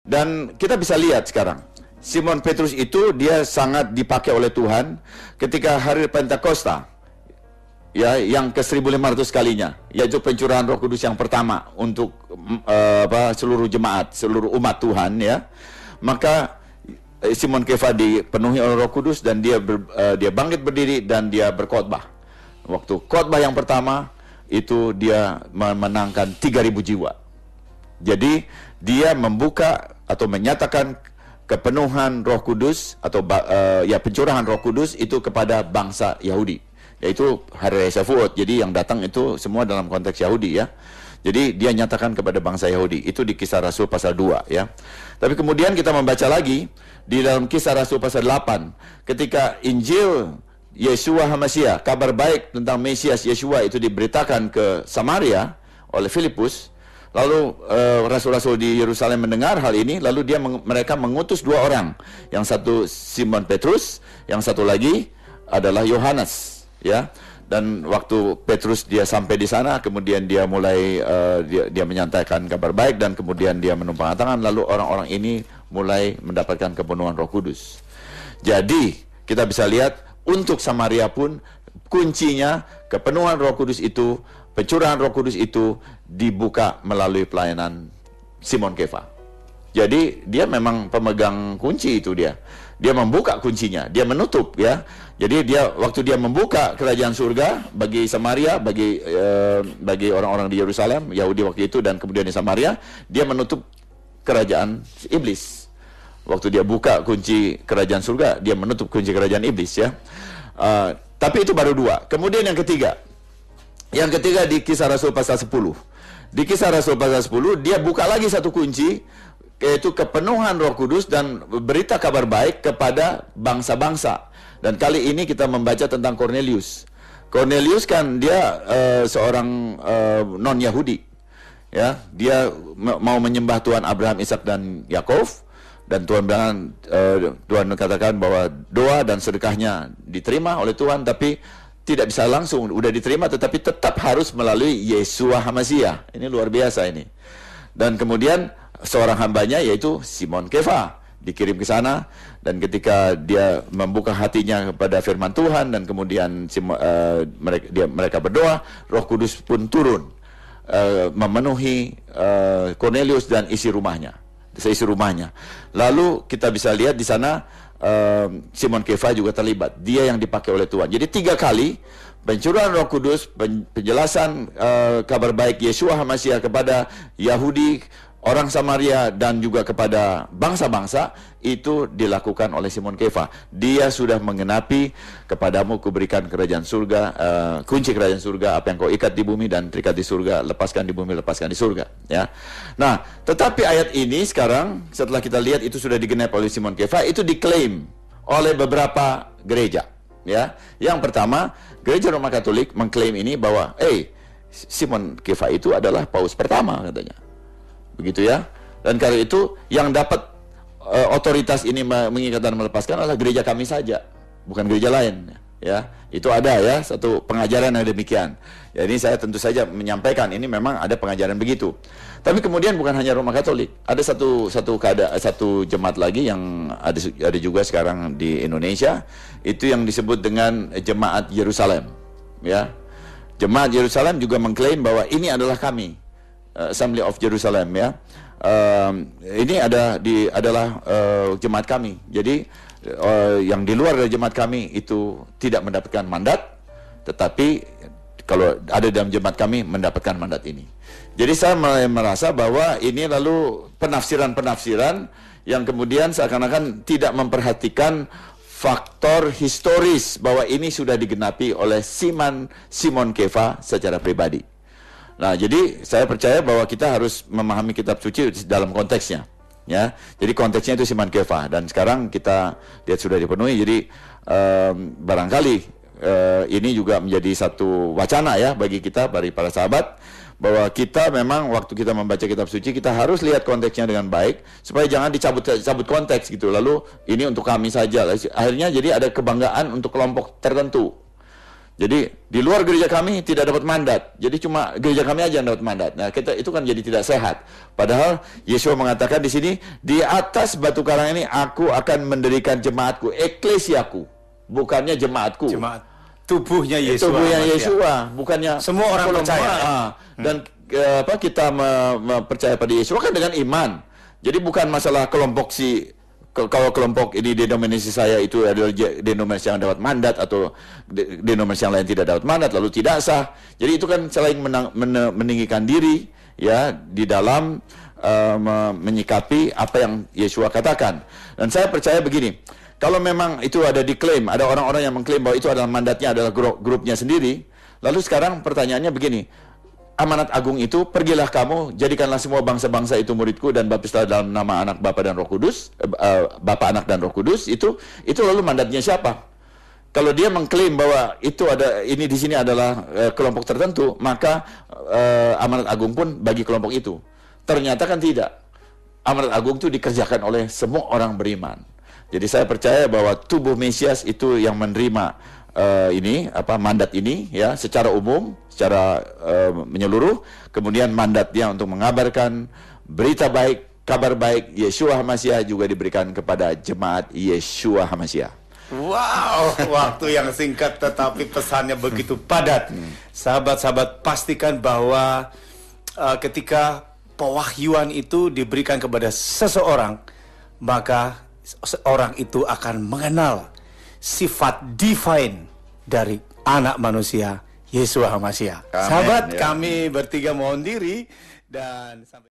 Dan kita bisa lihat sekarang, Simon Petrus itu dia sangat dipakai oleh Tuhan ketika hari Pentakosta, ya, yang ke 1500 kalinya, yaitu pencurahan Roh Kudus yang pertama untuk seluruh jemaat, seluruh umat Tuhan, ya. Maka Simon Kefa dipenuhi oleh Roh Kudus dan dia bangkit berdiri dan dia berkhotbah. Waktu khotbah yang pertama itu dia memenangkan 3000 jiwa. Jadi dia membuka atau menyatakan kepenuhan Roh Kudus atau pencurahan Roh Kudus itu kepada bangsa Yahudi, yaitu hari raya Shavuot. Jadi yang datang itu semua dalam konteks Yahudi, ya. Jadi dia nyatakan kepada bangsa Yahudi. Itu di Kisah Rasul pasal 2, ya. Tapi kemudian kita membaca lagi di dalam Kisah Rasul pasal 8, ketika Injil Yeshua HaMashiach, kabar baik tentang Mesias Yeshua itu diberitakan ke Samaria oleh Filipus. Lalu rasul-rasul di Yerusalem mendengar hal ini, lalu mereka mengutus 2 orang. Yang satu Simon Petrus, yang satu lagi adalah Yohanes, ya. Dan waktu Petrus dia sampai di sana, kemudian dia mulai dia menyampaikan kabar baik dan kemudian dia menumpang tangan, lalu orang-orang ini mulai mendapatkan kepenuhan Roh Kudus. Jadi kita bisa lihat untuk Samaria pun kuncinya kepenuhan Roh Kudus itu, pencurahan Roh Kudus itu dibuka melalui pelayanan Simon Kefa. Jadi dia memang pemegang kunci itu dia. Dia membuka kuncinya, dia menutup, ya. Jadi waktu dia membuka kerajaan surga bagi Samaria, bagi orang-orang di Yerusalem, Yahudi waktu itu dan kemudian di Samaria, dia menutup kerajaan iblis. Waktu dia buka kunci kerajaan surga, dia menutup kunci kerajaan iblis, ya. Tapi itu baru 2. Kemudian yang ketiga. Yang ketiga di Kisah Rasul pasal 10. Di Kisah Rasul pasal 10, dia buka lagi satu kunci, yaitu kepenuhan Roh Kudus dan berita kabar baik kepada bangsa-bangsa. Dan kali ini kita membaca tentang Cornelius. Cornelius kan dia seorang non-Yahudi, ya. Dia mau menyembah Tuhan Abraham, Ishak dan Yakov. Dan Tuhan katakan bahwa doa dan sedekahnya diterima oleh Tuhan, tapi tidak bisa langsung, udah diterima tetapi tetap harus melalui Yeshua HaMashiach. Ini luar biasa ini. Dan kemudian seorang hambanya yaitu Simon Kefa dikirim ke sana, dan ketika dia membuka hatinya kepada firman Tuhan dan kemudian mereka berdoa, Roh Kudus pun turun memenuhi Cornelius dan seisi rumahnya. Lalu kita bisa lihat di sana Simon Kefa juga terlibat. Dia yang dipakai oleh Tuhan. Jadi 3 kali pencurahan Roh Kudus, penjelasan kabar baik Yeshua HaMashiach kepada Yahudi, orang Samaria dan juga kepada bangsa-bangsa itu dilakukan oleh Simon Kefa. Dia sudah mengenapi, kepadamu kuberikan kerajaan surga, kunci kerajaan surga, apa yang kau ikat di bumi dan terikat di surga, lepaskan di bumi, lepaskan di surga, ya. Nah, tetapi ayat ini sekarang setelah kita lihat itu sudah digenapi oleh Simon Kefa, itu diklaim oleh beberapa gereja, ya. Yang pertama, gereja Roma Katolik mengklaim ini bahwa Simon Kefa itu adalah paus pertama katanya. Begitu, ya. Dan karena itu yang dapat otoritas ini mengikat dan melepaskan adalah gereja kami saja, bukan gereja lain, ya. Itu ada, ya, satu pengajaran yang demikian. Ya, ini saya tentu saja menyampaikan ini memang ada pengajaran begitu. Tapi kemudian bukan hanya Roma Katolik, ada satu jemaat lagi yang ada juga sekarang di Indonesia, itu yang disebut dengan Jemaat Yerusalem, ya. Jemaat Yerusalem juga mengklaim bahwa ini adalah kami, Assembly of Jerusalem, ya. Ini adalah jemaat kami. Jadi yang di luar dari jemaat kami itu tidak mendapatkan mandat, tetapi kalau ada dalam jemaat kami mendapatkan mandat ini. Jadi saya merasa bahwa ini lalu penafsiran-penafsiran yang kemudian seakan-akan tidak memperhatikan faktor historis bahwa ini sudah digenapi oleh Simon Kefa secara pribadi. Nah, jadi saya percaya bahwa kita harus memahami kitab suci dalam konteksnya, ya. Jadi konteksnya itu Simon Kefa, dan sekarang kita lihat sudah dipenuhi. Jadi barangkali ini juga menjadi satu wacana, ya, bagi kita, bagi para sahabat, bahwa kita memang waktu kita membaca kitab suci kita harus lihat konteksnya dengan baik supaya jangan dicabut konteks gitu. Lalu ini untuk kami saja. Akhirnya jadi ada kebanggaan untuk kelompok tertentu. Jadi di luar gereja kami tidak dapat mandat. Jadi cuma gereja kami aja yang dapat mandat. Nah, itu kan jadi tidak sehat. Padahal Yesua mengatakan di sini, di atas batu karang ini aku akan mendirikan jemaatku, eklesiaku, bukannya jemaatku. Jemaat. Tubuhnya Yesua. Tubuhnya Yesua, bukannya semua orang percaya. Dan kita percaya pada Yesua kan dengan iman. Jadi bukan masalah kelompok kalau kelompok ini denominasi saya itu adalah denominasi yang dapat mandat atau denominasi yang lain tidak dapat mandat lalu tidak sah. Jadi itu kan saling meninggikan diri ya di dalam menyikapi apa yang Yesua katakan. Dan saya percaya begini, kalau memang itu ada diklaim, ada orang-orang yang mengklaim bahwa itu adalah mandatnya adalah grupnya sendiri, lalu sekarang pertanyaannya begini, amanat agung itu, pergilah kamu, jadikanlah semua bangsa-bangsa itu muridku dan baptislah dalam nama anak Bapa dan Roh Kudus, Bapa, Anak dan Roh Kudus, itu lalu mandatnya siapa? Kalau dia mengklaim bahwa itu ada, ini di sini adalah kelompok tertentu, maka amanat agung pun bagi kelompok itu. Ternyata kan tidak. Amanat agung itu dikerjakan oleh semua orang beriman. Jadi saya percaya bahwa tubuh Mesias itu yang menerima mandat ini ya secara umum, secara menyeluruh, kemudian mandatnya untuk mengabarkan berita baik, kabar baik Yeshua HaMashiach juga diberikan kepada jemaat Yeshua HaMashiach. Wow, waktu yang singkat tetapi pesannya begitu padat. Sahabat-sahabat, pastikan bahwa ketika pewahyuan itu diberikan kepada seseorang, maka orang itu akan mengenal sifat divine dari anak manusia Yeshua HaMashiach. Sahabat, kami bertiga mohon diri dan sampai